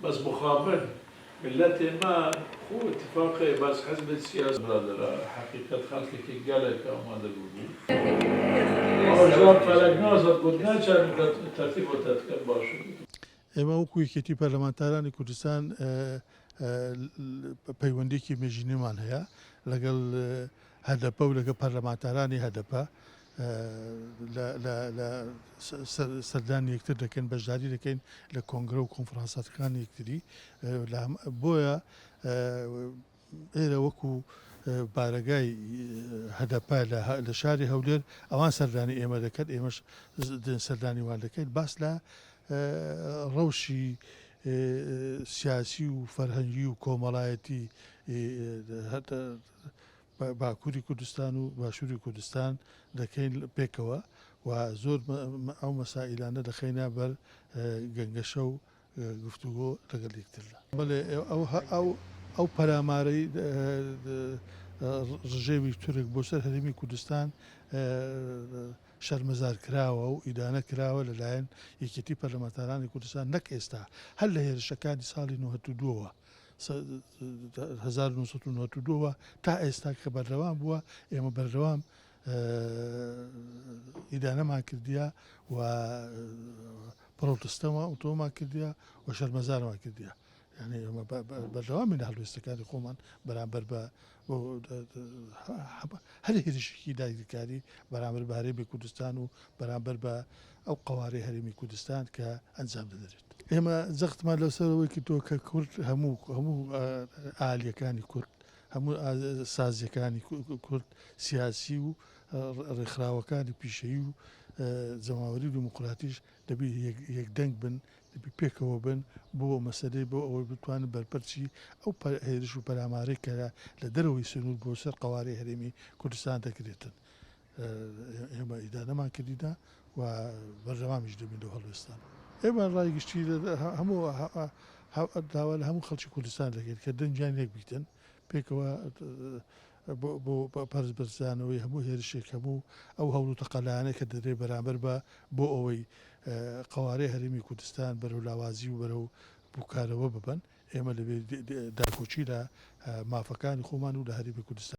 بس مخابن ملتي ما هو اتفاقي بس حزب السياسة برادر حقيقة خلقك قالك وما دلوقتي أوجاب فلك نازد قلنا كان ترتيب وتتكلم باشو ئێمە وەکو یەکێتی پەرلەمانتارانی کوردستان پەیوەندێکی مێژینەمان هەیە لەگەڵ هەدەپە و لەگە پەرلەمانتارانی هەدەپە لە سەردانی یەکتر دەکەن بەشداری دەکەین لە کۆنگرە و کۆنفرانسەکانی یەکتری بۆیە ئێرە وەکو بارگای هەدەپە لە شاری هەولێر ئەوان سەردانی ئێمە دەکەن ئێمەش سەردانی وان دەکەین باس لە ڕەوشی سیاسی و فەرهەنگی و کۆمەڵایەتی باکووری کوردستان و باشووری کوردستان دەکەین پێکەوە و زۆر ئەو مەسائلانە دەخەینە بەر گەنگەشە و گفتوگۆ لەگەڵ یەکتردا بەڵێ ئەو پەرامارەی ڕژێوی تورک بۆ سەر هەرێمی کوردستان شەرمەزار کراوە و ئیدانە کراوە لەلایەن یەکێتی پەرلەمانتارانی کوردستان نەک ئێستا هەر لە هێرشەکانی ساڵی 1992 تا ئێستا کە بەردەوام بووە ئێمە بەردەوام ئیدانەمان کردیە و پڕۆتستەمە ئۆتۆمان کردیە و شەرمەزارمان کردیە یعنی ئەمە بەردەوامی هەڵوێستەکانی خۆمان بەرامبەر بە هەر هێرشێکی داگیرکاری بەرامبەر بە هەرێمی کوردستان و بەرامبەر بە ئەو قەوارەی هەرێمی کوردستان کە ئەنجام دەدرێت ئێمە جەختمان لەسەرەوەی کردەوە کە کورد هەموو ئالیەکانی کورد هەموو سازیەکانی کورد سیاسی و ڕێکخراوەکانی پیشەیی و جەماوەری دیموکراتیش دەبی یەکدەنگ بن دەبی پێکەوە بن بۆ مەسەلەی بۆ ئەوەی بتوانن بەرپەرچی ئەو هێرش و پەرامارەی کە لە دەرەوەی سنوور بۆ سەر قەوارەی هەرێمی کوردستان دەکرێتن ئێمە ئیدانەمان کردیدا و بەردەوامیش دەبین لە هەڵوێستان ئێمە ڕای گشتی هەموو داوا لە هەموو خەڵکی کوردستان دەکەێت کە دەنجیان یەک بیتن پێکەوە بۆ پەرز بەرزانەوەی هەموو هێرشێک هەموو ئەو هەوڵ و تەقەلانە کە دەدرێت بەرامبەر بۆ ئەوەی قەوارەی هەرێمی کوردستان بەرەو لاوازی و بەرەو بووکارەوە ببن ئێمە لەبێ داکۆچی لە مافەکانی خۆمان و لە هەرێمی کوردستان